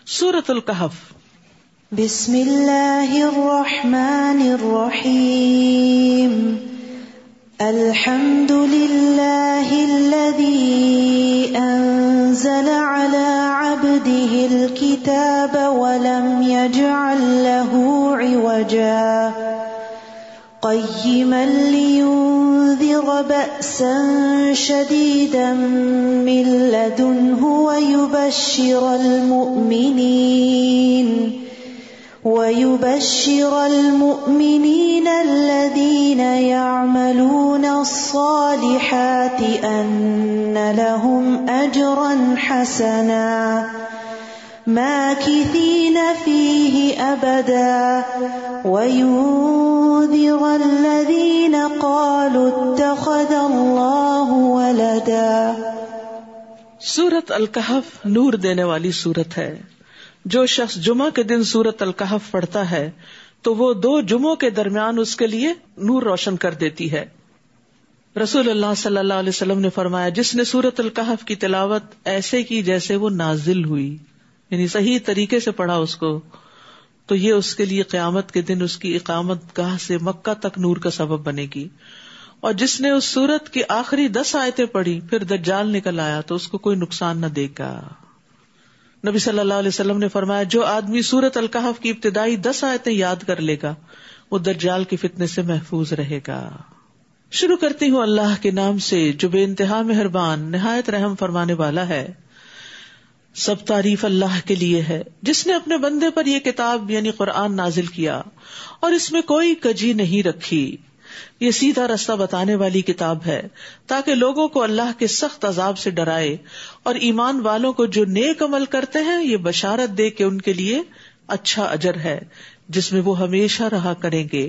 سورۃ الکہف۔ بسم اللہ الرحمن الرحیم۔ الحمد للہ الذی انزل علی عبده الکتاب ولم یجعل له عوجا قیما لینذر بأسا شدیدا من لدنہ ويبشر المؤمنين الذين يعملون الصالحات أن لهم أجرا حسنا ماكثين فيه أبدا وينذر الذين قالوا اتخذ الله ولدا۔ سورۃ الکہف نور دینے والی سورت ہے۔ جو شخص جمعہ کے دن سورۃ الکہف پڑھتا ہے تو وہ 2 جمعوں کے درمیان اس کے لیے نور روشن کر دیتی ہے۔ رسول اللہ صلی اللہ علیہ وسلم نے فرمایا، جس نے سورۃ الکہف کی تلاوت ایسے کی جیسے وہ نازل ہوئی، یعنی صحیح طریقے سے پڑھا اس کو، تو یہ اس کے لیے قیامت کے دن اس کی اقامت گاہ سے مکہ تک نور کا سبب بنے گی۔ اور جس نے اس سورت کی آخری 10 آیتیں پڑھی پھر دجال نکل آیا تو اس کو کوئی نقصان نہ دے گا۔ نبی صلی اللہ علیہ وسلم نے فرمایا، جو آدمی سورۃ الکہف کی ابتدائی 10 آیتیں یاد کر لے گا وہ دجال کے فتنے سے محفوظ رہے گا۔ شروع کرتی ہوں اللہ کے نام سے جو بے انتہا مہربان نہایت رحم فرمانے والا ہے۔ سب تعریف اللہ کے لیے ہے جس نے اپنے بندے پر یہ کتاب یعنی قرآن نازل کیا اور اس میں کوئی کجی نہیں رکھی۔ یہ سیدھا رستہ بتانے والی کتاب ہے تاکہ لوگوں کو اللہ کے سخت عذاب سے ڈرائے، اور ایمان والوں کو جو نیک عمل کرتے ہیں یہ بشارت دے کہ ان کے لیے اچھا اجر ہے جس میں وہ ہمیشہ رہا کریں گے،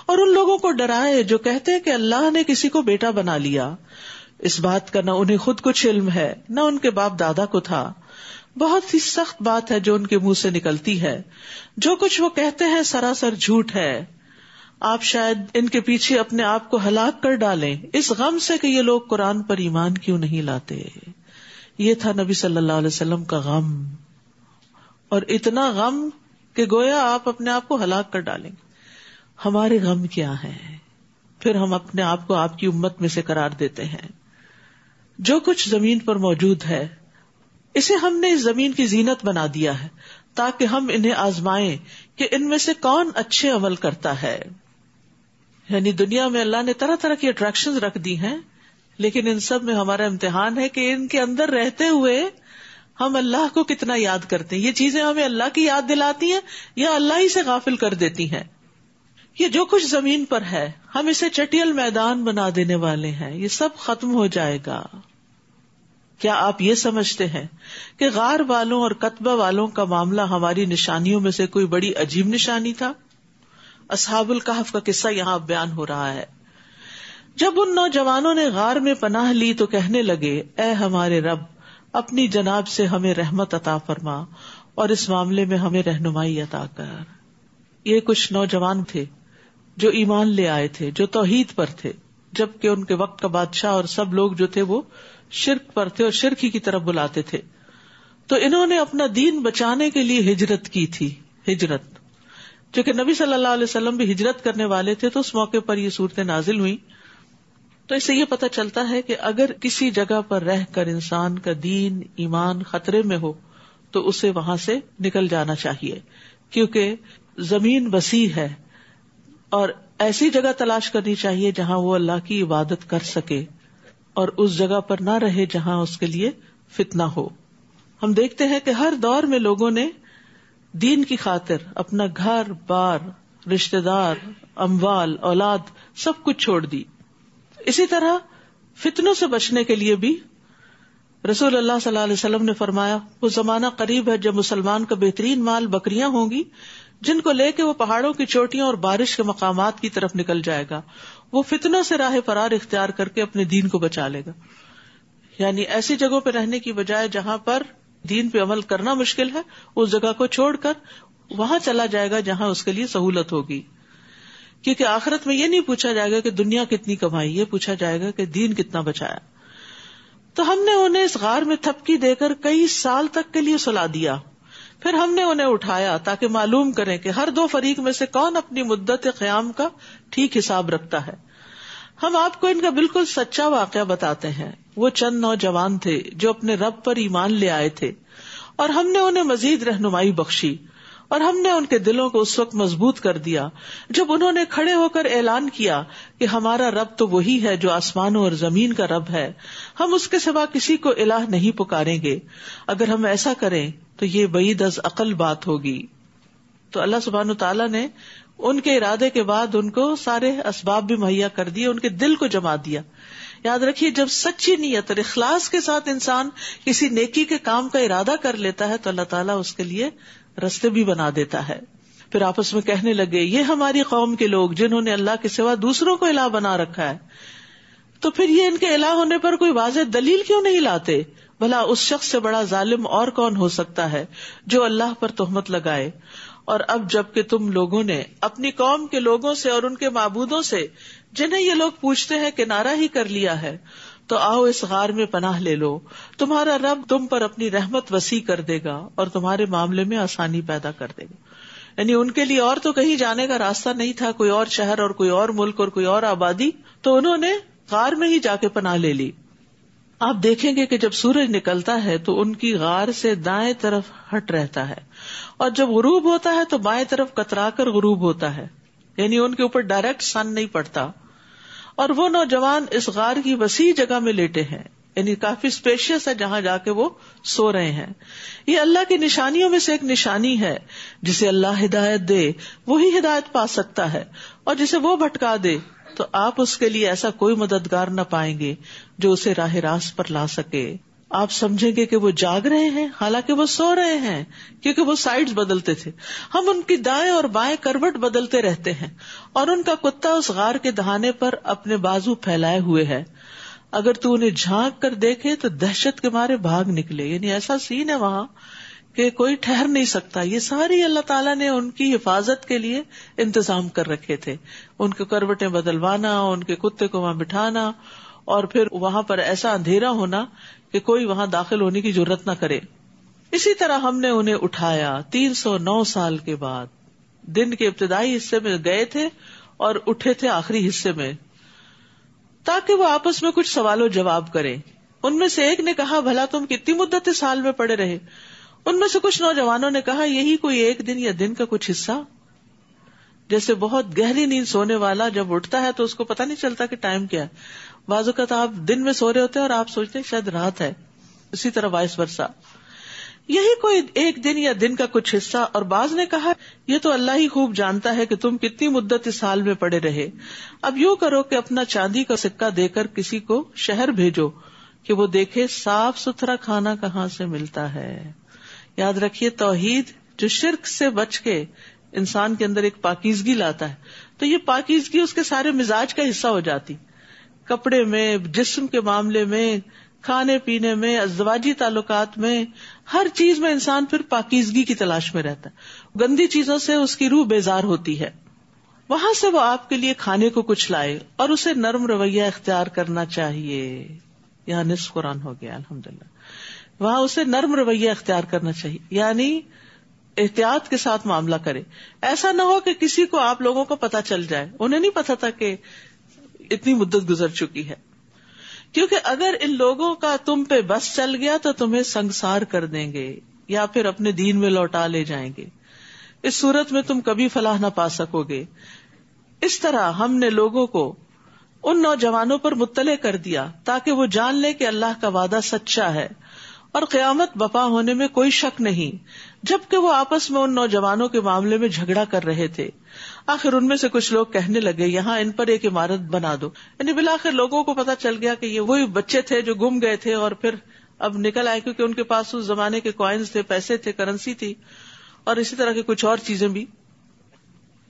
اور ان لوگوں کو ڈرائے جو کہتے ہیں کہ اللہ نے کسی کو بیٹا بنا لیا۔ اس بات کا نہ انہیں خود کچھ علم ہے نہ ان کے باپ دادا کو تھا۔ بہت ہی سخت بات ہے جو ان کے منہ سے نکلتی ہے، جو کچھ وہ کہتے ہیں سراسر جھوٹ ہے۔ آپ شاید ان کے پیچھے اپنے آپ کو ہلاک کر ڈالیں اس غم سے کہ یہ لوگ قرآن پر ایمان کیوں نہیں لاتے۔ یہ تھا نبی صلی اللہ علیہ وسلم کا غم، اور اتنا غم کہ گویا آپ اپنے آپ کو ہلاک کر ڈالیں گے۔ ہمارے غم کیا ہیں؟ پھر ہم اپنے آپ کو آپ کی امت میں سے قرار دیتے ہیں۔ جو کچھ زمین پر موجود ہے اسے ہم نے اس زمین کی زینت بنا دیا ہے تاکہ ہم انہیں آزمائیں کہ ان میں سے کون اچھے عمل کرتا ہے۔ یعنی دنیا میں اللہ نے طرح طرح کی اٹریکشنز رکھ دی ہیں، لیکن ان سب میں ہمارا امتحان ہے کہ ان کے اندر رہتے ہوئے ہم اللہ کو کتنا یاد کرتے ہیں۔ یہ چیزیں ہمیں اللہ کی یاد دلاتی ہیں یا اللہ ہی سے غافل کر دیتی ہیں۔ یہ جو کچھ زمین پر ہے ہم اسے چٹیل میدان بنا دینے والے ہیں، یہ سب ختم ہو جائے گا۔ کیا آپ یہ سمجھتے ہیں کہ غار والوں اور کتبہ والوں کا معاملہ ہماری نشانیوں میں سے کوئی بڑی عجیب نشانی تھا؟ اصحاب الکہف کا قصہ یہاں بیان ہو رہا ہے۔ جب ان نوجوانوں نے غار میں پناہ لی تو کہنے لگے، اے ہمارے رب، اپنی جناب سے ہمیں رحمت عطا فرما اور اس معاملے میں ہمیں رہنمائی عطا کر۔ یہ کچھ نوجوان تھے جو ایمان لے آئے تھے، جو توحید پر تھے، جبکہ ان کے وقت کا بادشاہ اور سب لوگ جو تھے وہ شرک پر تھے اور شرک ہی کی طرف بلاتے تھے۔ تو انہوں نے اپنا دین بچانے کے لیے ہجرت کی تھی۔ ہجرت چونکہ نبی صلی اللہ علیہ وسلم بھی ہجرت کرنے والے تھے تو اس موقع پر یہ صورتیں نازل ہوئی۔ تو اس سے یہ پتہ چلتا ہے کہ اگر کسی جگہ پر رہ کر انسان کا دین ایمان خطرے میں ہو تو اسے وہاں سے نکل جانا چاہیے، کیونکہ زمین وسیع ہے اور ایسی جگہ تلاش کرنی چاہیے جہاں وہ اللہ کی عبادت کر سکے، اور اس جگہ پر نہ رہے جہاں اس کے لیے فتنہ ہو۔ ہم دیکھتے ہیں کہ ہر دور میں لوگوں نے دین کی خاطر اپنا گھر بار، رشتہ دار، اموال، اولاد سب کچھ چھوڑ دی۔ اسی طرح فتنوں سے بچنے کے لیے بھی رسول اللہ صلی اللہ علیہ وسلم نے فرمایا، وہ زمانہ قریب ہے جب مسلمان کا بہترین مال بکریاں ہوں گی جن کو لے کے وہ پہاڑوں کی چوٹیوں اور بارش کے مقامات کی طرف نکل جائے گا۔ وہ فتنوں سے راہ فرار اختیار کر کے اپنے دین کو بچا لے گا۔ یعنی ایسی جگہوں پہ رہنے کی بجائے جہاں پر دین پہ عمل کرنا مشکل ہے، اس جگہ کو چھوڑ کر وہاں چلا جائے گا جہاں اس کے لیے سہولت ہوگی، کیونکہ آخرت میں یہ نہیں پوچھا جائے گا کہ دنیا کتنی کمائی، یہ پوچھا جائے گا کہ دین کتنا بچایا۔ تو ہم نے انہیں اس غار میں تھپکی دے کر کئی سال تک کے لیے سلا دیا، پھر ہم نے انہیں اٹھایا تاکہ معلوم کریں کہ ہر دو فریق میں سے کون اپنی مدت قیام کا ٹھیک حساب رکھتا ہے. ہم آپ کو ان کا بالکل سچا واقعہ بتاتے ہیں. وہ چند نوجوان تھے جو اپنے رب پر ایمان لے آئے تھے اور ہم نے انہیں مزید رہنمائی بخشی اور ہم نے ان کے دلوں کو اس وقت مضبوط کر دیا جب انہوں نے کھڑے ہو کر اعلان کیا کہ ہمارا رب تو وہی ہے جو آسمانوں اور زمین کا رب ہے, ہم اس کے سوا کسی کو الہ نہیں پکاریں گے. اگر ہم ایسا کریں تو یہ بعید از عقل بات ہوگی. تو اللہ سبحانہ تعالیٰ نے ان کے ارادے کے بعد ان کو سارے اسباب بھی مہیا کر دیے, ان کے دل کو جما دیا. یاد رکھیے, جب سچی نیت اور اخلاص کے ساتھ انسان کسی نیکی کے کام کا ارادہ کر لیتا ہے تو اللہ تعالیٰ اس کے لیے رستے بھی بنا دیتا ہے. پھر آپس میں کہنے لگے, یہ ہماری قوم کے لوگ جنہوں نے اللہ کے سوا دوسروں کو الہ بنا رکھا ہے, تو پھر یہ ان کے الہ ہونے پر کوئی واضح دلیل کیوں نہیں لاتے؟ بھلا اس شخص سے بڑا ظالم اور کون ہو سکتا ہے جو اللہ پر تہمت لگائے. اور اب جب کہ تم لوگوں نے اپنی قوم کے لوگوں سے اور ان کے معبودوں سے جنہیں یہ لوگ پوچھتے ہیں کنارہ ہی کر لیا ہے, تو آؤ اس غار میں پناہ لے لو. تمہارا رب تم پر اپنی رحمت وسیع کر دے گا اور تمہارے معاملے میں آسانی پیدا کر دے گا. یعنی ان کے لیے اور تو کہیں جانے کا راستہ نہیں تھا, کوئی اور شہر اور کوئی اور ملک اور کوئی اور آبادی, تو انہوں نے غار میں ہی جا کے پناہ لے لی. آپ دیکھیں گے کہ جب سورج نکلتا ہے تو ان کی غار سے دائیں طرف ہٹ رہتا ہے, اور جب غروب ہوتا ہے تو بائیں طرف کترا کر غروب ہوتا ہے, یعنی ان کے اوپر ڈائریکٹ سن نہیں پڑتا. اور وہ نوجوان اس غار کی وسیع جگہ میں لیٹے ہیں, یعنی کافی اسپیشیس ہے جہاں جا کے وہ سو رہے ہیں. یہ اللہ کی نشانیوں میں سے ایک نشانی ہے. جسے اللہ ہدایت دے وہی ہدایت پا سکتا ہے, اور جسے وہ بھٹکا دے تو آپ اس کے لیے ایسا کوئی مددگار نہ پائیں گے جو اسے راہ راست پر لا سکے. آپ سمجھیں گے کہ وہ جاگ رہے ہیں حالانکہ وہ سو رہے ہیں, کیونکہ وہ سائیڈز بدلتے تھے. ہم ان کی دائیں اور بائیں کروٹ بدلتے رہتے ہیں, اور ان کا کتا اس غار کے دہانے پر اپنے بازو پھیلائے ہوئے ہے. اگر تو انہیں جھانک کر دیکھے تو دہشت کے مارے بھاگ نکلے. یعنی ایسا سین ہے وہاں کہ کوئی ٹھہر نہیں سکتا. یہ ساری اللہ تعالیٰ نے ان کی حفاظت کے لیے انتظام کر رکھے تھے. ان کے کروٹیں بدلوانا, ان کے کتے کو وہاں بٹھانا, اور پھر وہاں پر ایسا اندھیرا ہونا کہ کوئی وہاں داخل ہونے کی ضرورت نہ کرے. اسی طرح ہم نے انہیں اٹھایا 309 سال کے بعد. دن کے ابتدائی حصے میں گئے تھے اور اٹھے تھے آخری حصے میں, تاکہ وہ آپس میں کچھ سوال و جواب کریں. ان میں سے ایک نے کہا, بھلا تم کتنی مدت اس حال میں پڑے رہے؟ ان میں سے کچھ نوجوانوں نے کہا, یہی کوئی ایک دن یا دن کا کچھ حصہ. جیسے بہت گہری نیند سونے والا جب اٹھتا ہے تو اس کو پتہ نہیں چلتا کہ ٹائم کیا ہے. بعض اوقات آپ دن میں سو رہے ہوتے ہیں اور آپ سوچتے ہیں شاید رات ہے. اسی طرح وائس ورسا, یہی کوئی ایک دن یا دن کا کچھ حصہ. اور بعض نے کہا, یہ تو اللہ ہی خوب جانتا ہے کہ تم کتنی مدت اس حال میں پڑے رہے. اب یوں کرو کہ اپنا چاندی کا سکہ دے کر کسی کو شہر بھیجو کہ وہ دیکھے صاف ستھرا کھانا کہاں سے ملتا ہے. یاد رکھیے, توحید جو شرک سے بچ کے انسان کے اندر ایک پاکیزگی لاتا ہے, تو یہ پاکیزگی اس کے سارے مزاج کا حصہ ہو جاتی. کپڑے میں, جسم کے معاملے میں, کھانے پینے میں, ازدواجی تعلقات میں, ہر چیز میں انسان پھر پاکیزگی کی تلاش میں رہتا ہے. گندی چیزوں سے اس کی روح بیزار ہوتی ہے. وہاں سے وہ آپ کے لیے کھانے کو کچھ لائے اور اسے نرم رویہ اختیار کرنا چاہیے. یہاں نصف قرآن ہو گیا الحمدللہ. وہاں اسے نرم رویہ اختیار کرنا چاہیے, یعنی احتیاط کے ساتھ معاملہ کرے. ایسا نہ ہو کہ کسی کو آپ لوگوں کو پتا چل جائے, انہیں نہیں پتا تھا کہ اتنی مدت گزر چکی ہے. کیونکہ اگر ان لوگوں کا تم پہ بس چل گیا تو تمہیں سنگسار کر دیں گے یا پھر اپنے دین میں لوٹا لے جائیں گے. اس صورت میں تم کبھی فلاح نہ پا سکو گے. اس طرح ہم نے لوگوں کو ان نوجوانوں پر مطلع کر دیا تاکہ وہ جان لے کہ اللہ کا وعدہ سچا ہے اور قیامت بپا ہونے میں کوئی شک نہیں. جبکہ وہ آپس میں ان نوجوانوں کے معاملے میں جھگڑا کر رہے تھے, آخر ان میں سے کچھ لوگ کہنے لگے, یہاں ان پر ایک عمارت بنا دو. یعنی بالآخر لوگوں کو پتا چل گیا کہ یہ وہی بچے تھے جو گم گئے تھے اور پھر اب نکل آئے, کیونکہ ان کے پاس اس زمانے کے کوائنز تھے, پیسے تھے, کرنسی تھی, اور اسی طرح کے کچھ اور چیزیں بھی.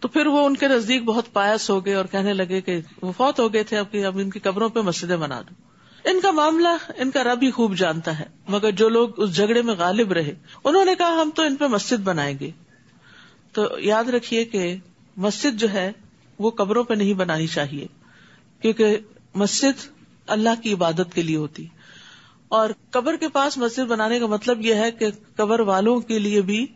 تو پھر وہ ان کے نزدیک بہت پایس ہو گئے اور کہنے لگے کہ وہ فوت ہو گئے تھے, اب ان کی قبروں پہ مسجدیں بنا دو. ان کا معاملہ ان کا رب ہی خوب جانتا ہے. مگر جو لوگ اس جھگڑے میں غالب رہے انہوں نے کہا, ہم تو ان پہ مسجد بنائیں گے. تو یاد رکھیے کہ مسجد جو ہے وہ قبروں پہ نہیں بنانی چاہیے, کیونکہ مسجد اللہ کی عبادت کے لیے ہوتی, اور قبر کے پاس مسجد بنانے کا مطلب یہ ہے کہ قبر والوں کے لیے بھی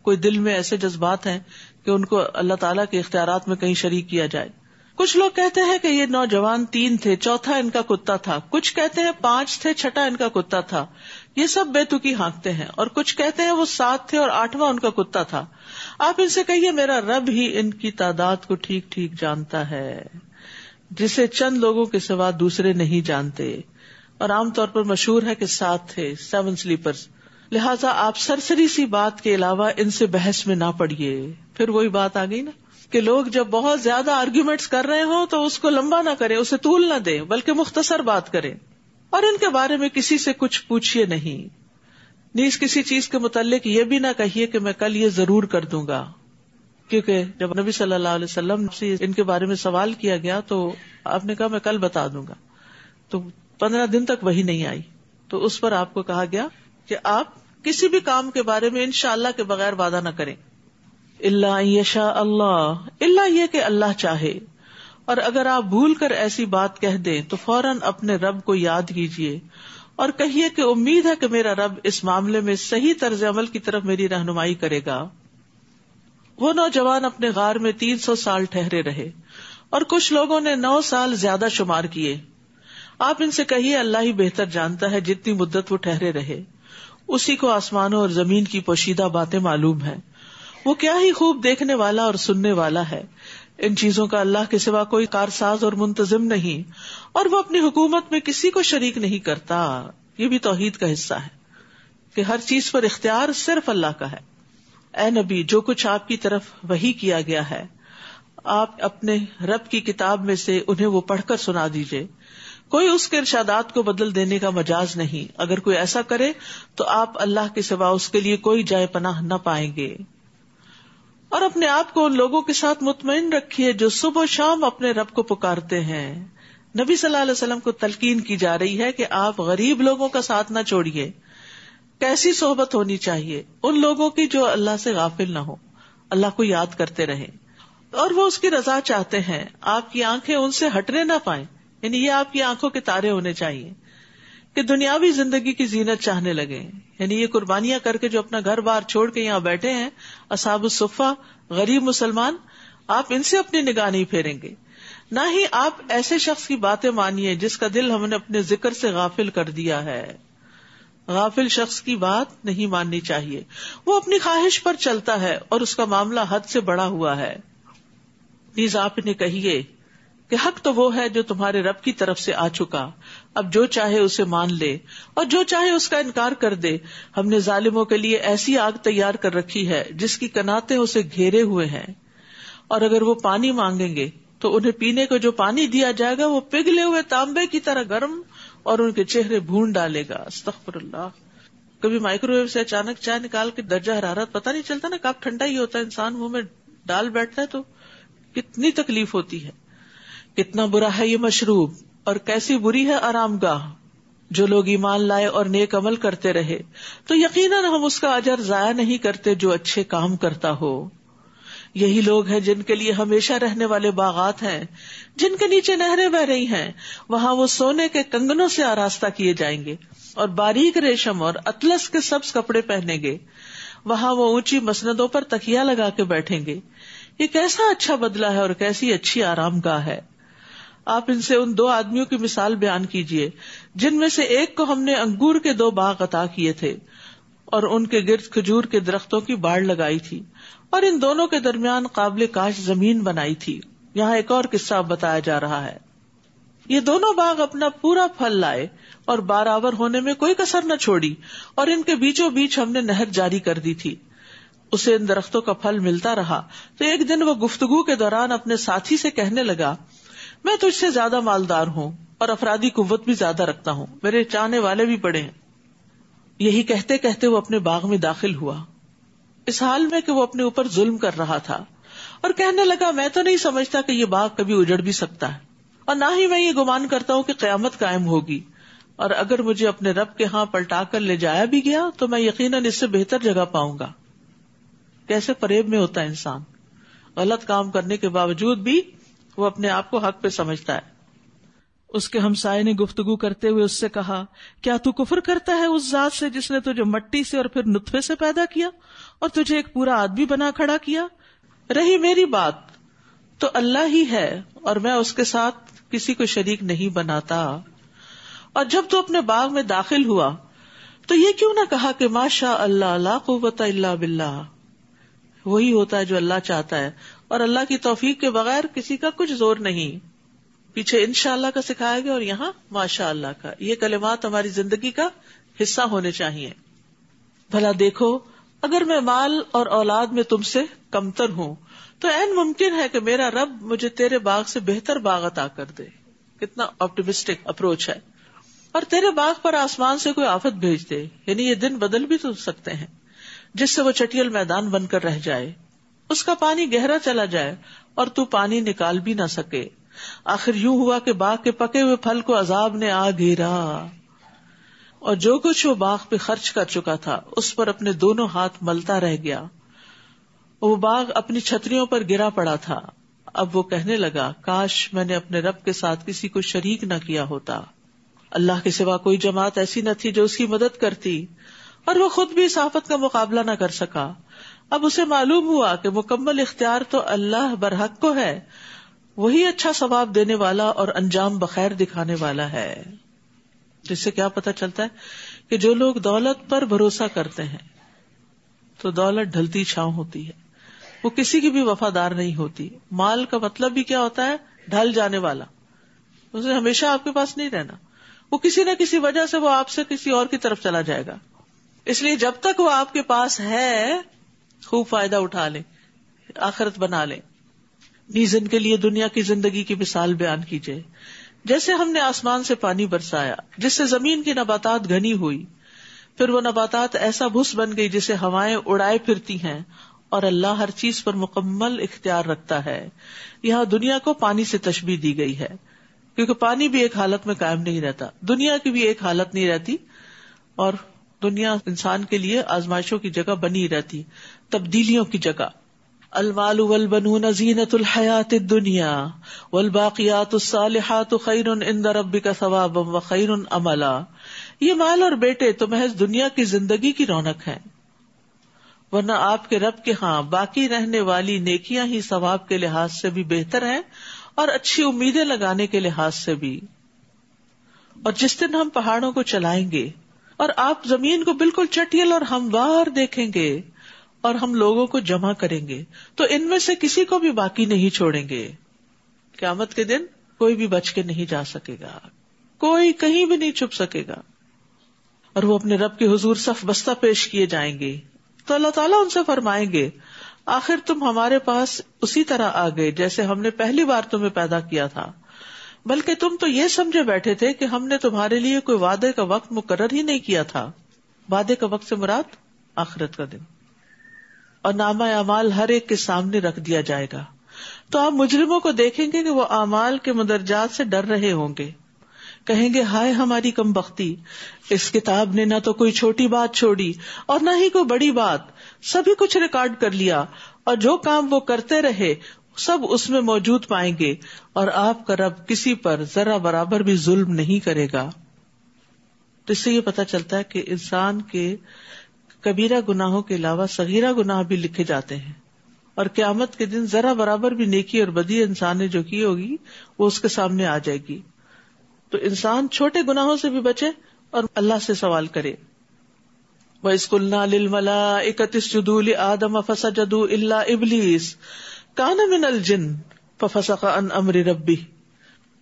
کوئی دل میں ایسے جذبات ہیں کہ ان کو اللہ تعالیٰ کے اختیارات میں کہیں شریک کیا جائے. کچھ لوگ کہتے ہیں کہ یہ نوجوان 3 تھے، چوتھا ان کا کتا تھا. کچھ کہتے ہیں 5 تھے، چھٹا ان کا کتا تھا. یہ سب بے تکی ہانکتے ہیں. اور کچھ کہتے ہیں وہ 7 تھے اور 8واں ان کا کتا تھا. آپ ان سے کہیے میرا رب ہی ان کی تعداد کو ٹھیک ٹھیک جانتا ہے، جسے چند لوگوں کے سوا دوسرے نہیں جانتے. اور عام طور پر مشہور ہے کہ 7 تھے، 7 سلیپرز. لہٰذا آپ سرسری سی بات کے علاوہ ان سے بحث میں نہ پڑیے. پھر وہی بات آ گئی نا کہ لوگ جب بہت زیادہ آرگیومنٹس کر رہے ہوں تو اس کو لمبا نہ کریں، اسے طول نہ دیں، بلکہ مختصر بات کریں. اور ان کے بارے میں کسی سے کچھ پوچھیے نہیں، نیز کسی چیز کے متعلق یہ بھی نہ کہیے کہ میں کل یہ ضرور کر دوں گا. کیونکہ جب نبی صلی اللہ علیہ وسلم سے ان کے بارے میں سوال کیا گیا تو آپ نے کہا میں کل بتا دوں گا. تو 15 دن تک وہی نہیں آئی. تو اس پر آپ کو کہا گیا کہ آپ کسی بھی کام کے بارے میں انشاءاللہ کے بغیر وعدہ نہ کریں. الا ان یشاء اللہ، اللہ یہ کہ اللہ چاہے. اور اگر آپ بھول کر ایسی بات کہہ دیں تو فوراً اپنے رب کو یاد کیجیے اور کہیے کہ امید ہے کہ میرا رب اس معاملے میں صحیح طرز عمل کی طرف میری رہنمائی کرے گا. وہ نوجوان اپنے غار میں 300 سال ٹھہرے رہے اور کچھ لوگوں نے 9 سال زیادہ شمار کیے. آپ ان سے کہیے اللہ ہی بہتر جانتا ہے جتنی مدت وہ ٹھہرے رہے، اسی کو آسمانوں اور زمین کی پوشیدہ باتیں معلوم ہیں. وہ کیا ہی خوب دیکھنے والا اور سننے والا ہے. ان چیزوں کا اللہ کے سوا کوئی کارساز اور منتظم نہیں، اور وہ اپنی حکومت میں کسی کو شریک نہیں کرتا. یہ بھی توحید کا حصہ ہے کہ ہر چیز پر اختیار صرف اللہ کا ہے. اے نبی، جو کچھ آپ کی طرف وحی کیا گیا ہے آپ اپنے رب کی کتاب میں سے انہیں وہ پڑھ کر سنا دیجئے. کوئی اس کے ارشادات کو بدل دینے کا مجاز نہیں. اگر کوئی ایسا کرے تو آپ اللہ کے سوا اس کے لیے کوئی جائے پناہ نہ پائیں گے. اور اپنے آپ کو ان لوگوں کے ساتھ مطمئن رکھیے جو صبح و شام اپنے رب کو پکارتے ہیں. نبی صلی اللہ علیہ وسلم کو تلقین کی جا رہی ہے کہ آپ غریب لوگوں کا ساتھ نہ چھوڑیے. کیسی صحبت ہونی چاہیے؟ ان لوگوں کی جو اللہ سے غافل نہ ہو، اللہ کو یاد کرتے رہیں اور وہ اس کی رضا چاہتے ہیں. آپ کی آنکھیں ان سے ہٹنے نہ پائیں، یعنی یہ آپ کی آنکھوں کے تارے ہونے چاہیے کہ دنیاوی زندگی کی زینت چاہنے لگے. یعنی یہ قربانیاں کر کے جو اپنا گھر بار چھوڑ کے یہاں بیٹھے ہیں اصحاب الصفہ، غریب مسلمان، آپ ان سے اپنی نگاہ نہیں پھیریں گے. نہ ہی آپ ایسے شخص کی باتیں مانیے جس کا دل ہم نے اپنے ذکر سے غافل کر دیا ہے. غافل شخص کی بات نہیں ماننی چاہیے. وہ اپنی خواہش پر چلتا ہے اور اس کا معاملہ حد سے بڑا ہوا ہے. نیز آپ انہیں کہیے کہ حق تو وہ ہے جو تمہارے رب کی طرف سے آ چکا. اب جو چاہے اسے مان لے اور جو چاہے اس کا انکار کر دے. ہم نے ظالموں کے لیے ایسی آگ تیار کر رکھی ہے جس کی کناتیں اسے گھیرے ہوئے ہیں، اور اگر وہ پانی مانگیں گے تو انہیں پینے کو جو پانی دیا جائے گا وہ پگھلے ہوئے تانبے کی طرح گرم اور ان کے چہرے بھون ڈالے گا. استغفر اللہ. کبھی مائکرو ویو سے اچانک چائے نکال کے درجہ حرارت پتہ نہیں چلتا نا، کب ٹھنڈا ہی ہوتا ہے، انسان منہ میں ڈال بیٹھتا ہے تو کتنی تکلیف ہوتی ہے. کتنا برا ہے یہ مشروب اور کیسی بری ہے آرام گاہ. جو لوگ ایمان لائے اور نیک عمل کرتے رہے تو یقیناً ہم اس کا اجر ضائع نہیں کرتے جو اچھے کام کرتا ہو. یہی لوگ ہیں جن کے لیے ہمیشہ رہنے والے باغات ہیں جن کے نیچے نہریں بہ رہی ہیں. وہاں وہ سونے کے کنگنوں سے آراستہ کیے جائیں گے اور باریک ریشم اور اطلس کے سبز کپڑے پہنیں گے. وہاں وہ اونچی مسندوں پر تکیا لگا کے بیٹھیں گے. یہ کیسا اچھا بدلہ ہے اور کیسی اچھی آرام گاہ ہے. آپ ان سے ان 2 آدمیوں کی مثال بیان کیجئے جن میں سے ایک کو ہم نے انگور کے 2 باغ عطا کیے تھے اور ان کے گرد کھجور کے درختوں کی باڑ لگائی تھی، اور ان دونوں کے درمیان قابل کاشت زمین بنائی تھی. یہاں ایک اور قصہ بتایا جا رہا ہے. یہ دونوں باغ اپنا پورا پھل لائے اور بارآور ہونے میں کوئی کسر نہ چھوڑی، اور ان کے بیچوں بیچ ہم نے نہر جاری کر دی تھی. اسے ان درختوں کا پھل ملتا رہا تو ایک دن وہ گفتگو کے دوران اپنے ساتھی سے کہنے لگا، میں تجھ سے زیادہ مالدار ہوں اور افرادی قوت بھی زیادہ رکھتا ہوں، میرے چاہنے والے بھی بڑے ہیں. یہی کہتے کہتے وہ اپنے باغ میں داخل ہوا، اس حال میں کہ وہ اپنے اوپر ظلم کر رہا تھا، اور کہنے لگا میں تو نہیں سمجھتا کہ یہ باغ کبھی اجڑ بھی سکتا ہے، اور نہ ہی میں یہ گمان کرتا ہوں کہ قیامت قائم ہوگی، اور اگر مجھے اپنے رب کے ہاں پلٹا کر لے جایا بھی گیا تو میں یقیناً اس سے بہتر جگہ پاؤں گا. کیسے فریب میں ہوتا ہے انسان، غلط کام کرنے کے باوجود بھی وہ اپنے آپ کو حق پہ سمجھتا ہے. اس کے ہمسائے نے گفتگو کرتے ہوئے اس سے کہا، کیا تو کفر کرتا ہے اس ذات سے جس نے تجھے مٹی سے اور پھر نطفے سے پیدا کیا اور تجھے ایک پورا آدمی بنا کھڑا کیا. رہی میری بات تو اللہ ہی ہے اور میں اس کے ساتھ کسی کو شریک نہیں بناتا. اور جب تو اپنے باغ میں داخل ہوا تو یہ کیوں نہ کہا کہ ماشاء اللہ لا قوت الا باللہ. وہی ہوتا ہے جو اللہ چاہتا ہے اور اللہ کی توفیق کے بغیر کسی کا کچھ زور نہیں. پیچھے انشاءاللہ کا سکھایا گیا اور یہاں ماشاء اللہ کا. یہ کلمات ہماری زندگی کا حصہ ہونے چاہیے. بھلا دیکھو اگر میں مال اور اولاد میں تم سے کمتر ہوں تو عین ممکن ہے کہ میرا رب مجھے تیرے باغ سے بہتر باغ عطا کر دے. کتنا آپٹیمسٹک اپروچ ہے. اور تیرے باغ پر آسمان سے کوئی آفت بھیج دے, یعنی یہ دن بدل بھی تو سکتے ہیں, جس سے وہ چٹیل میدان بن کر رہ جائے, اس کا پانی گہرا چلا جائے اور تو پانی نکال بھی نہ سکے. آخر یوں ہوا کہ باغ کے پکے ہوئے پھل کو عذاب نے آ گھیرا اور جو کچھ وہ باغ پہ خرچ کر چکا تھا اس پر اپنے دونوں ہاتھ ملتا رہ گیا. وہ باغ اپنی چھتریوں پر گرا پڑا تھا. اب وہ کہنے لگا کاش میں نے اپنے رب کے ساتھ کسی کو شریک نہ کیا ہوتا. اللہ کے سوا کوئی جماعت ایسی نہ تھی جو اس کی مدد کرتی, اور وہ خود بھی اس آفت کا مقابلہ نہ کر سکا. اب اسے معلوم ہوا کہ مکمل اختیار تو اللہ برحق کو ہے, وہی اچھا ثواب دینے والا اور انجام بخیر دکھانے والا ہے. جس سے کیا پتہ چلتا ہے کہ جو لوگ دولت پر بھروسہ کرتے ہیں تو دولت ڈھلتی چھاؤں ہوتی ہے, وہ کسی کی بھی وفادار نہیں ہوتی. مال کا مطلب بھی کیا ہوتا ہے؟ ڈھل جانے والا. اسے ہمیشہ آپ کے پاس نہیں رہنا, وہ کسی نہ کسی وجہ سے وہ آپ سے کسی اور کی طرف چلا جائے گا. اس لیے جب تک وہ آپ کے پاس ہے خوب فائدہ اٹھا لیں, آخرت بنا لیں. نیز ان کے لیے دنیا کی زندگی کی مثال بیان کیجیے. جیسے ہم نے آسمان سے پانی برسایا جس سے زمین کی نباتات گھنی ہوئی, پھر وہ نباتات ایسا بھس بن گئی جسے ہوائیں اڑائے پھرتی ہیں, اور اللہ ہر چیز پر مکمل اختیار رکھتا ہے. یہاں دنیا کو پانی سے تشبیہ دی گئی ہے کیونکہ پانی بھی ایک حالت میں قائم نہیں رہتا, دنیا کی بھی ایک حالت نہیں رہتی, اور دنیا انسان کے لیے آزمائشوں کی جگہ بنی رہتی, تبدیلیوں کی جگہ. المال والبنون زینۃ الحیات الدنیا والباقیات الصالحات خیر عند ربک ثوابا وخیر املا. یہ مال اور بیٹے تو محض دنیا کی زندگی کی رونق ہیں, ورنہ آپ کے رب کے ہاں باقی رہنے والی نیکیاں ہی ثواب کے لحاظ سے بھی بہتر ہیں اور اچھی امیدیں لگانے کے لحاظ سے بھی. اور جس دن ہم پہاڑوں کو چلائیں گے اور آپ زمین کو بالکل چٹیل اور ہموار دیکھیں گے اور ہم لوگوں کو جمع کریں گے تو ان میں سے کسی کو بھی باقی نہیں چھوڑیں گے. قیامت کے دن کوئی بھی بچ کے نہیں جا سکے گا, کوئی کہیں بھی نہیں چھپ سکے گا, اور وہ اپنے رب کے حضور صف بستہ پیش کیے جائیں گے. تو اللہ تعالیٰ ان سے فرمائیں گے آخر تم ہمارے پاس اسی طرح آ گئے جیسے ہم نے پہلی بار تمہیں پیدا کیا تھا, بلکہ تم تو یہ سمجھے بیٹھے تھے کہ ہم نے تمہارے لیے کوئی وعدے کا وقت مقرر ہی نہیں کیا تھا. وعدے کا وقت سے مراد آخرت کا دن. اور نامہ اعمال ہر ایک کے سامنے رکھ دیا جائے گا تو آپ مجرموں کو دیکھیں گے کہ وہ اعمال کے مدرجات سے ڈر رہے ہوں گے, کہیں گے ہائے ہماری کم بختی, اس کتاب نے نہ تو کوئی چھوٹی بات چھوڑی اور نہ ہی کوئی بڑی بات, سبھی کچھ ریکارڈ کر لیا, اور جو کام وہ کرتے رہے سب اس میں موجود پائیں گے, اور آپ کا رب کسی پر ذرا برابر بھی ظلم نہیں کرے گا. تو اس سے یہ پتہ چلتا ہے کہ انسان کے کبیرہ گناہوں کے علاوہ صغیرہ گناہ بھی لکھے جاتے ہیں, اور قیامت کے دن ذرا برابر بھی نیکی اور بدی انسان نے جو کی ہوگی وہ اس کے سامنے آ جائے گی. تو انسان چھوٹے گناہوں سے بھی بچے اور اللہ سے سوال کرے. وَإِذْ قُلْنَا لِلْمَلَائِكَةِ اسْجُدُوا لِآدَمَ فَسَجَدُوا إِلَّا إِبْلِيسَ كَانَ مِنَ الْجِنِّ فَفَسَقَ عَنْ أَمْرِ رَبِّهِ.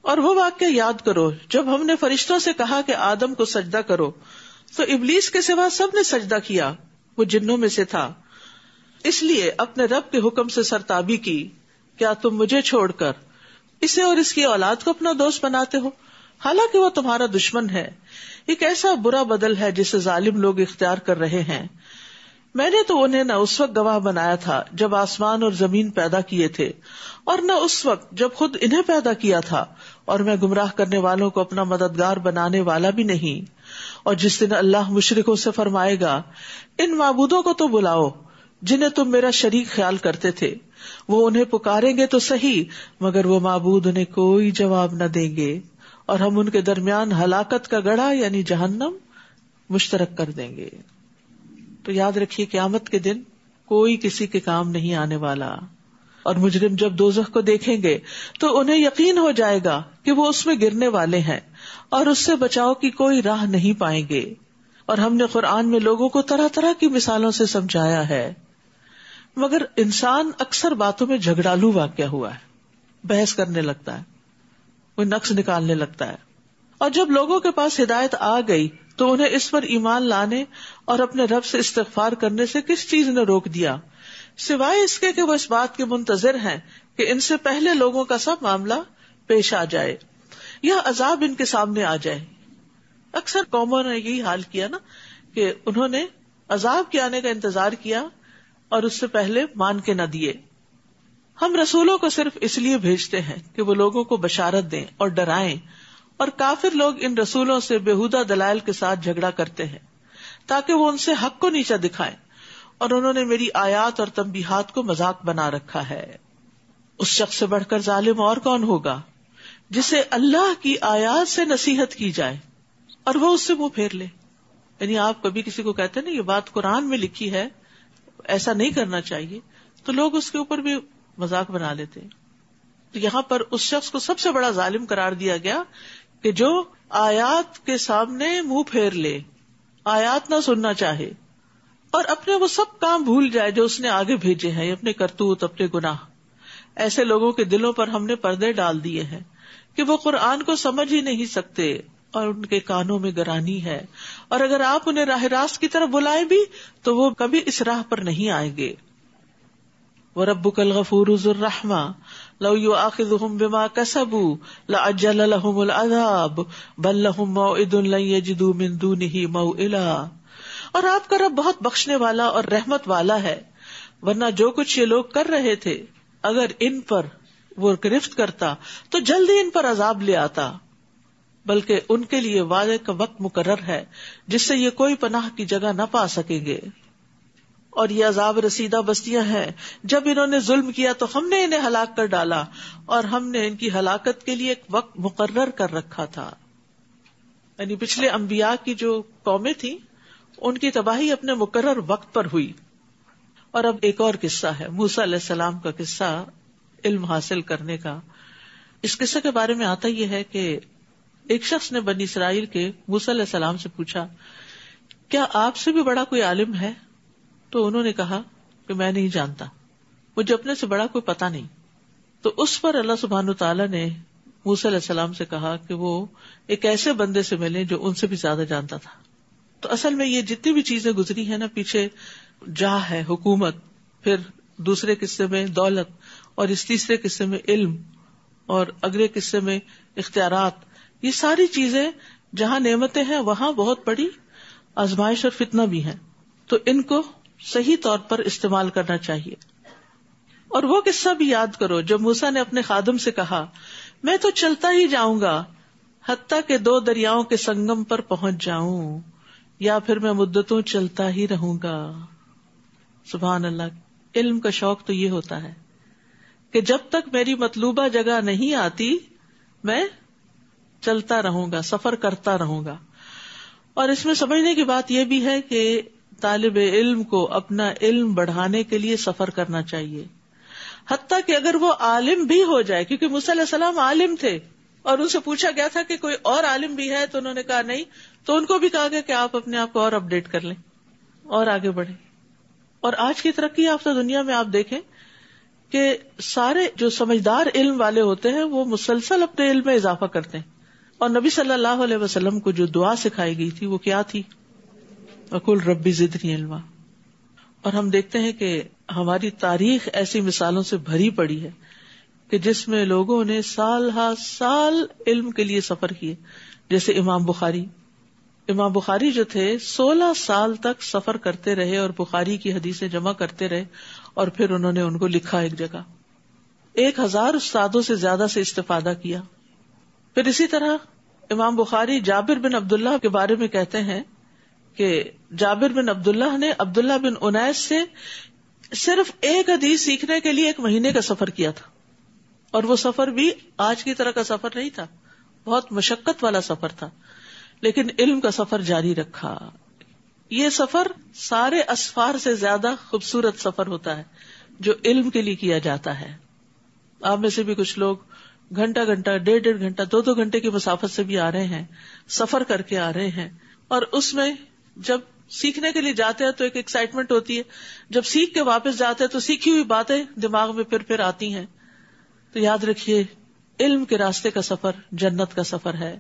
اور وہ واقعہ یاد کرو جب ہم نے فرشتوں سے کہا کہ آدم کو سجدہ کرو تو ابلیس کے سوا سب نے سجدہ کیا, وہ جنوں میں سے تھا. اس لیے اپنے رب کے حکم سے سرتابی کی, کیا تم مجھے چھوڑ کر اسے اور اس کی اولاد کو اپنا دوست بناتے ہو, حالانکہ وہ تمہارا دشمن ہے. ایک ایسا برا بدل ہے جسے ظالم لوگ اختیار کر رہے ہیں. میں نے تو انہیں نہ اس وقت گواہ بنایا تھا جب آسمان اور زمین پیدا کیے تھے, اور نہ اس وقت جب خود انہیں پیدا کیا تھا, اور میں گمراہ کرنے والوں کو اپنا مددگار بنانے والا بھی نہیں. اور جس دن اللہ مشرکوں سے فرمائے گا ان معبودوں کو تو بلاؤ جنہیں تم میرا شریک خیال کرتے تھے, وہ انہیں پکاریں گے تو صحیح مگر وہ معبود انہیں کوئی جواب نہ دیں گے, اور ہم ان کے درمیان ہلاکت کا گڑھا یعنی جہنم مشترک کر دیں گے. تو یاد رکھیے قیامت کے دن کوئی کسی کے کام نہیں آنے والا. اور مجرم جب دوزخ کو دیکھیں گے تو انہیں یقین ہو جائے گا کہ وہ اس میں گرنے والے ہیں اور اس سے بچاؤ کی کوئی راہ نہیں پائیں گے. اور ہم نے قرآن میں لوگوں کو طرح طرح کی مثالوں سے سمجھایا ہے، مگر انسان اکثر باتوں میں جھگڑالو واقع ہوا ہے، بحث کرنے لگتا ہے، کوئی نقص نکالنے لگتا ہے. اور جب لوگوں کے پاس ہدایت آ گئی تو انہیں اس پر ایمان لانے اور اپنے رب سے استغفار کرنے سے کس چیز نے روک دیا، سوائے اس کے کہ وہ اس بات کے منتظر ہیں کہ ان سے پہلے لوگوں کا سب معاملہ پیش آ جائے یا عذاب ان کے سامنے آ جائے. اکثر قوموں نے یہی حال کیا نا کہ انہوں نے عذاب کے آنے کا انتظار کیا اور اس سے پہلے مان کے نہ دیے. ہم رسولوں کو صرف اس لیے بھیجتے ہیں کہ وہ لوگوں کو بشارت دیں اور ڈرائیں، اور کافر لوگ ان رسولوں سے بےہودہ دلائل کے ساتھ جھگڑا کرتے ہیں تاکہ وہ ان سے حق کو نیچا دکھائیں، اور انہوں نے میری آیات اور تنبیہات کو مذاق بنا رکھا ہے. اس شخص سے بڑھ کر ظالم اور کون ہوگا جسے اللہ کی آیات سے نصیحت کی جائے اور وہ اس سے منہ پھیر لے. یعنی آپ کبھی کسی کو کہتے ہیں نا یہ بات قرآن میں لکھی ہے، ایسا نہیں کرنا چاہیے، تو لوگ اس کے اوپر بھی مذاق بنا لیتے ہیں. تو یہاں پر اس شخص کو سب سے بڑا ظالم قرار دیا گیا کہ جو آیات کے سامنے منہ پھیر لے، آیات نہ سننا چاہے اور اپنے وہ سب کام بھول جائے جو اس نے آگے بھیجے ہیں، اپنے کرتوت، اپنے گناہ. ایسے لوگوں کے دلوں پر ہم نے پردے ڈال دیے ہیں کہ وہ قرآن کو سمجھ ہی نہیں سکتے اور ان کے کانوں میں گرانی ہے، اور اگر آپ انہیں راہ راست کی طرف بلائیں بھی تو وہ کبھی اس راہ پر نہیں آئیں گے. وَرَبُّكَ الْغَفُورُ ذُو الرَّحْمَةِ لَوْ يُؤَاخِذُهُم بِمَا كَسَبُوا لَعَجَّلَ لَهُمُ الْعَذَابَ بَل لَّهُم مَّوْعِدٌ لَّن يَجِدُوا مِن دُونِهِ مَوْئِلًا. اور آپ کا رب بہت بخشنے والا اور رحمت والا ہے، ورنہ جو کچھ یہ لوگ کر رہے تھے اگر ان پر وہ گرفت کرتا تو جلدی ان پر عذاب لے آتا، بلکہ ان کے لیے وعدے کا وقت مقرر ہے جس سے یہ کوئی پناہ کی جگہ نہ پا سکیں گے. اور یہ عذاب رسیدہ بستیاں ہیں، جب انہوں نے ظلم کیا تو ہم نے انہیں ہلاک کر ڈالا اور ہم نے ان کی ہلاکت کے لیے ایک وقت مقرر کر رکھا تھا. یعنی پچھلے انبیاء کی جو قومیں تھیں ان کی تباہی اپنے مقرر وقت پر ہوئی. اور اب ایک اور قصہ ہے، موسیٰ علیہ السلام کا قصہ، علم حاصل کرنے کا. اس قصے کے بارے میں آتا یہ ہے کہ ایک شخص نے بنی اسرائیل کے موسیٰ علیہ السلام سے پوچھا، کیا آپ سے بھی بڑا کوئی عالم ہے؟ تو انہوں نے کہا کہ میں نہیں جانتا، مجھے اپنے سے بڑا کوئی پتا نہیں. تو اس پر اللہ سبحانہ وتعالیٰ نے موسیٰ علیہ السلام سے کہا کہ وہ ایک ایسے بندے سے ملیں جو ان سے بھی زیادہ جانتا تھا. تو اصل میں یہ جتنی بھی چیزیں گزری ہیں نا، پیچھے جاہ ہے، حکومت، پھر دوسرے قصے میں دولت، اور اس تیسرے قصے میں علم، اور اگلے قصے میں اختیارات، یہ ساری چیزیں جہاں نعمتیں ہیں وہاں بہت بڑی آزمائش اور فتنہ بھی ہیں. تو ان کو صحیح طور پر استعمال کرنا چاہیے. اور وہ قصہ بھی یاد کرو جب موسیٰ نے اپنے خادم سے کہا، میں تو چلتا ہی جاؤں گا حتیٰ کہ 2 دریاؤں کے سنگم پر پہنچ جاؤں، یا پھر میں مدتوں چلتا ہی رہوں گا. سبحان اللہ. علم کا شوق تو یہ ہوتا ہے کہ جب تک میری مطلوبہ جگہ نہیں آتی میں چلتا رہوں گا، سفر کرتا رہوں گا. اور اس میں سمجھنے کی بات یہ بھی ہے کہ طالب علم کو اپنا علم بڑھانے کے لیے سفر کرنا چاہیے، حتیٰ کہ اگر وہ عالم بھی ہو جائے، کیونکہ موسیٰ علیہ السلام عالم تھے اور ان سے پوچھا گیا تھا کہ کوئی اور عالم بھی ہے، تو انہوں نے کہا نہیں. تو ان کو بھی کہا گیا کہ آپ اپنے آپ کو اور اپڈیٹ کر لیں اور آگے بڑھیں. اور آج کی ترقی یافتہ دنیا میں آپ دیکھیں کہ سارے جو سمجھدار علم والے ہوتے ہیں وہ مسلسل اپنے علم میں اضافہ کرتے ہیں. اور نبی صلی اللہ علیہ وسلم کو جو دعا سکھائی گئی تھی وہ کیا تھی؟ وَقُلْ رَبِّ زِدْنِی عِلْمًا. اور ہم دیکھتے ہیں کہ ہماری تاریخ ایسی مثالوں سے بھری پڑی ہے کہ جس میں لوگوں نے سال ہا سال علم کے لیے سفر کیے. جیسے امام بخاری جو تھے 16 سال تک سفر کرتے رہے اور بخاری کی حدیثیں جمع کرتے رہے، اور پھر انہوں نے ان کو لکھا ایک جگہ. 1000 استادوں سے زیادہ سے استفادہ کیا. پھر اسی طرح امام بخاری جابر بن عبداللہ کے بارے میں کہتے ہیں کہ جابر بن عبداللہ نے عبداللہ بن انیس سے صرف ایک حدیث سیکھنے کے لیے 1 مہینے کا سفر کیا تھا. اور وہ سفر بھی آج کی طرح کا سفر نہیں تھا، بہت مشقت والا سفر تھا، لیکن علم کا سفر جاری رکھا. یہ سفر سارے اسفار سے زیادہ خوبصورت سفر ہوتا ہے جو علم کے لیے کیا جاتا ہے. آپ میں سے بھی کچھ لوگ گھنٹہ گھنٹہ 1.5 گھنٹہ 2 گھنٹے کی مسافت سے بھی آ رہے ہیں, سفر کر کے آ رہے ہیں, اور اس میں جب سیکھنے کے لیے جاتے ہیں تو ایک ایکسائٹمنٹ ہوتی ہے, جب سیکھ کے واپس جاتے ہیں تو سیکھی ہوئی باتیں دماغ میں پھر آتی ہیں. تو یاد رکھیے علم کے راستے کا سفر جنت کا سفر ہے.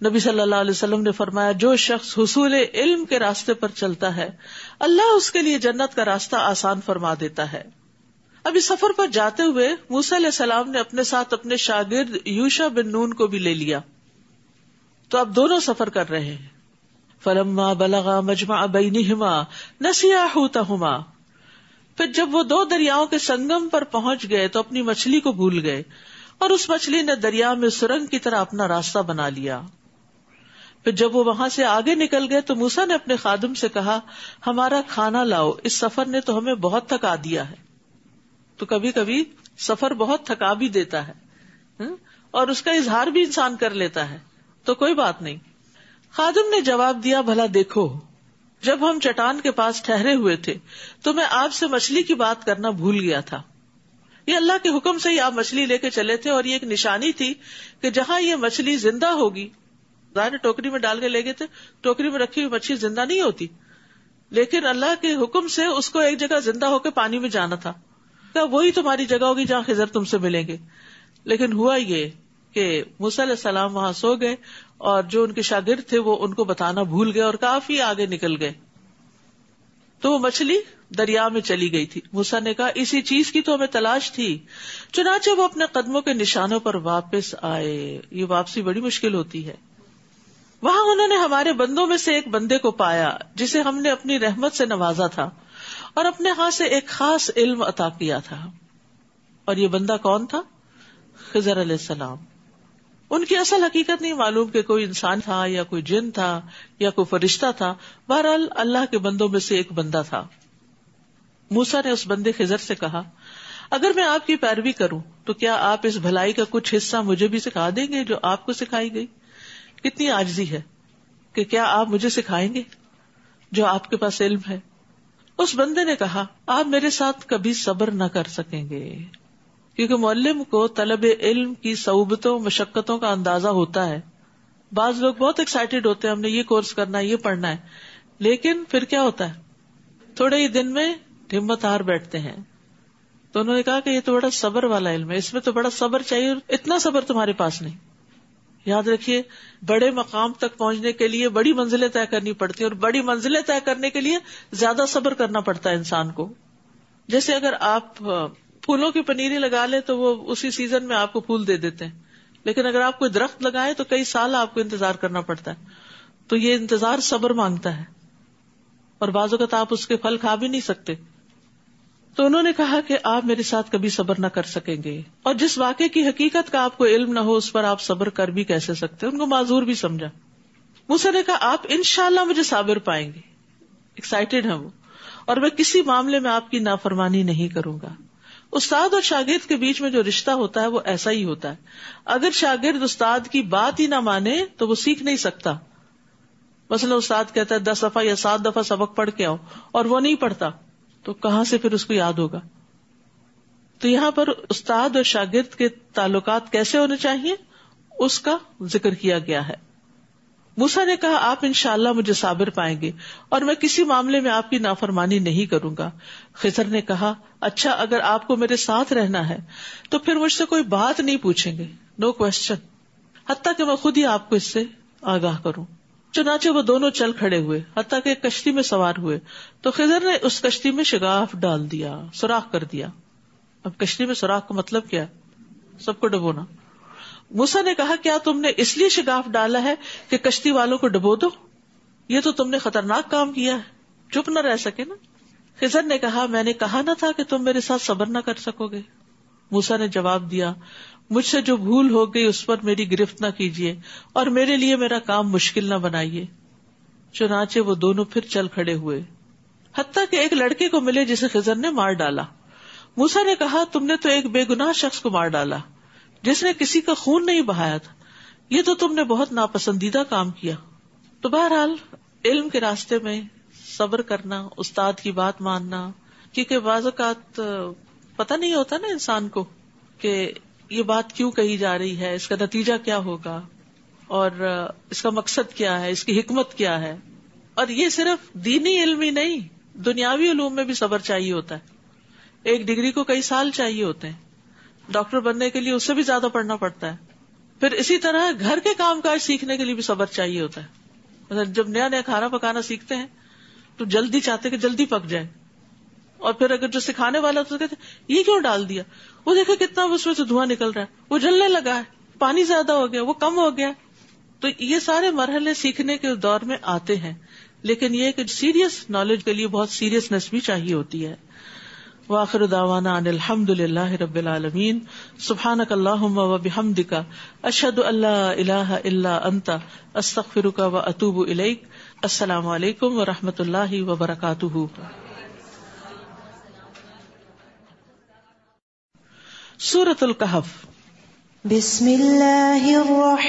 نبی صلی اللہ علیہ وسلم نے فرمایا جو شخص حصول علم کے راستے پر چلتا ہے اللہ اس کے لیے جنت کا راستہ آسان فرما دیتا ہے. اب اس سفر پر جاتے ہوئے موسیٰ علیہ السلام نے اپنے ساتھ اپنے شاگرد یوشع بن نون کو بھی لے لیا. تو اب دونوں سفر کر رہے ہیں. فلما بلغا مجمع بینہما نسیا حوتہما, پھر جب وہ 2 دریاؤں کے سنگم پر پہنچ گئے تو اپنی مچھلی کو بھول گئے, اور اس مچھلی نے دریا میں سرنگ کی طرح اپنا راستہ بنا لیا. پھر جب وہ وہاں سے آگے نکل گئے تو موسیٰ نے اپنے خادم سے کہا ہمارا کھانا لاؤ, اس سفر نے تو ہمیں بہت تھکا دیا ہے. تو کبھی کبھی سفر بہت تھکا بھی دیتا ہے اور اس کا اظہار بھی انسان کر لیتا ہے, تو کوئی بات نہیں. خادم نے جواب دیا بھلا دیکھو, جب ہم چٹان کے پاس ٹھہرے ہوئے تھے تو میں آپ سے مچھلی کی بات کرنا بھول گیا تھا. یہ اللہ کے حکم سے ہی آپ مچھلی لے کے چلے تھے, اور یہ ایک نشانی تھی کہ جہاں یہ مچھلی زندہ ہوگی, ظاہر ٹوکری میں ڈال کے لے گئے تھے, ٹوکری میں رکھی ہوئی مچھلی زندہ نہیں ہوتی, لیکن اللہ کے حکم سے اس کو ایک جگہ زندہ ہو کے پانی میں جانا تھا. وہی تمہاری جگہ ہوگی جہاں خضر تم سے ملیں گے. لیکن ہوا یہ کہ موسیٰ علیہ السلام وہاں سو گئے, اور جو ان کے شاگرد تھے وہ ان کو بتانا بھول گئے اور کافی آگے نکل گئے. تو وہ مچھلی دریا میں چلی گئی تھی. موسیٰ نے کہا اسی چیز کی تو ہمیں تلاش تھی. چنانچہ وہ اپنے قدموں کے نشانوں پر واپس آئے. یہ واپسی بڑی مشکل ہوتی ہے. وہاں انہوں نے ہمارے بندوں میں سے ایک بندے کو پایا جسے ہم نے اپنی رحمت سے نوازا تھا اور اپنے ہاں سے ایک خاص علم عطا کیا تھا. اور یہ بندہ کون تھا؟ خضر علیہ السلام. ان کی اصل حقیقت نہیں معلوم کہ کوئی انسان تھا یا کوئی جن تھا یا کوئی فرشتہ تھا. بہرحال اللہ کے بندوں میں سے ایک بندہ تھا. موسیٰ نے اس بندے خضر سے کہا اگر میں آپ کی پیروی کروں تو کیا آپ اس بھلائی کا کچھ حصہ مجھے بھی سکھا دیں گے جو آپ کو سکھائی گئی؟ کتنی عاجزی ہے کہ کیا آپ مجھے سکھائیں گے جو آپ کے پاس علم ہے. اس بندے نے کہا آپ میرے ساتھ کبھی صبر نہ کر سکیں گے, کیونکہ معلم کو طلب علم کی صعوبتوں مشقتوں کا اندازہ ہوتا ہے. بعض لوگ بہت ایکسائٹیڈ ہوتے ہیں ہم نے یہ کورس کرنا ہے, یہ پڑھنا ہے, لیکن پھر کیا ہوتا ہے تھوڑے ہی دن میں ہمت ہار بیٹھتے ہیں. تو انہوں نے کہا کہ یہ تو بڑا صبر والا علم ہے, اس میں تو بڑا صبر چاہیے, اور اتنا صبر تمہارے پاس نہیں. یاد رکھیے بڑے مقام تک پہنچنے کے لیے بڑی منزلیں طے کرنی پڑتی ہیں, اور بڑی منزلیں طے کرنے کے لیے زیادہ صبر کرنا پڑتا ہے انسان کو. جیسے اگر آپ پھولوں کی پنیری لگا لیں تو وہ اسی سیزن میں آپ کو پھول دے دیتے ہیں, لیکن اگر آپ کوئی درخت لگائیں تو کئی سال آپ کو انتظار کرنا پڑتا ہے. تو یہ انتظار صبر مانگتا ہے, اور بعض اوقات آپ اس کے پھل کھا بھی نہیں سکتے. تو انہوں نے کہا کہ آپ میرے ساتھ کبھی صبر نہ کر سکیں گے, اور جس واقعے کی حقیقت کا آپ کو علم نہ ہو اس پر آپ صبر کر بھی کیسے سکتے. ان کو معذور بھی سمجھا. موسیٰ نے کہا آپ انشاءاللہ مجھے صابر پائیں گے. ایکسائٹیڈ ہیں وہ, اور میں کسی معاملے میں آپ کی نافرمانی نہیں کروں گا. استاد اور شاگرد کے بیچ میں جو رشتہ ہوتا ہے وہ ایسا ہی ہوتا ہے. اگر شاگرد استاد کی بات ہی نہ مانے تو وہ سیکھ نہیں سکتا. مثلا استاد کہتا ہے 10 دفعہ یا 7 دفعہ سبق پڑھ کے آؤ, اور وہ نہیں پڑھتا, تو کہاں سے پھر اس کو یاد ہوگا. تو یہاں پر استاد اور شاگرد کے تعلقات کیسے ہونے چاہیے اس کا ذکر کیا گیا ہے. موسیٰ نے کہا آپ انشاءاللہ مجھے صابر پائیں گے, اور میں کسی معاملے میں آپ کی نافرمانی نہیں کروں گا. خضر نے کہا اچھا اگر آپ کو میرے ساتھ رہنا ہے تو پھر مجھ سے کوئی بات نہیں پوچھیں گے, نو کوشچن, حتیٰ کہ میں خود ہی آپ کو اس سے آگاہ کروں. چنانچہ وہ دونوں چل کھڑے ہوئے حتیٰ کہ ایک کشتی میں سوار ہوئے. تو خضر نے اس کشتی میں شگاف ڈال دیا, سوراخ کر دیا. اب کشتی میں سوراخ کا مطلب کیا ہے؟ سب کو ڈبونا. موسیٰ نے کہا کیا تم نے اس لیے شگاف ڈالا ہے کہ کشتی والوں کو ڈبو دو؟ یہ تو تم نے خطرناک کام کیا ہے, چپ نہ رہ سکے نا. خضر نے کہا میں نے کہا نہ تھا کہ تم میرے ساتھ صبر نہ کر سکو گے. موسیٰ نے جواب دیا مجھ سے جو بھول ہو گئی اس پر میری گرفت نہ کیجیے, اور میرے لیے میرا کام مشکل نہ بنائیے. چنانچہ وہ دونوں پھر چل کھڑے ہوئے حتیٰ کہ ایک لڑکے کو ملے جسے خضر نے مار ڈالا. موسیٰ نے کہا تم نے تو ایک بے گناہ شخص کو مار ڈالا جس نے کسی کا خون نہیں بہایا تھا, یہ تو تم نے بہت ناپسندیدہ کام کیا. تو بہرحال علم کے راستے میں صبر کرنا، استاد کی بات ماننا، کیونکہ بعض اوقات پتہ نہیں ہوتا نا انسان کو کہ یہ بات کیوں کہی جا رہی ہے، اس کا نتیجہ کیا ہوگا، اور اس کا مقصد کیا ہے، اس کی حکمت کیا ہے. اور یہ صرف دینی علم ہی نہیں، دنیاوی علوم میں بھی صبر چاہیے ہوتا ہے. ایک ڈگری کو کئی سال چاہیے ہوتے ہیں، ڈاکٹر بننے کے لیے اس سے بھی زیادہ پڑھنا پڑتا ہے. پھر اسی طرح گھر کے کام کاج سیکھنے کے لیے بھی صبر چاہیے ہوتا ہے. مطلب جب نیا نیا کھانا پکانا سیکھتے ہیں تو جلدی چاہتے کہ جلدی پک جائے، اور پھر اگر جو سکھانے والا تو کہتے یہ کیوں ڈال دیا، وہ دیکھو کتنا اس میں سے دھواں نکل رہا ہے، وہ جلنے لگا ہے، پانی زیادہ ہو گیا، وہ کم ہو گیا. تو یہ سارے مرحلے سیکھنے کے دور میں آتے ہیں، لیکن یہ کہ سیریس نالج کے لیے بہت سیریسنس بھی چاہیے ہوتی ہے. وآخر دعوانا ان الحمد للہ رب العالمین. سبحانک اللہم وبحمدک، اشہد ان لا الہ الا انت، استغفرک واتوب الیک. السلام علیکم ورحمۃ اللہ وبرکاتہ. سورۃ الکہف. بسم اللہ الرحمن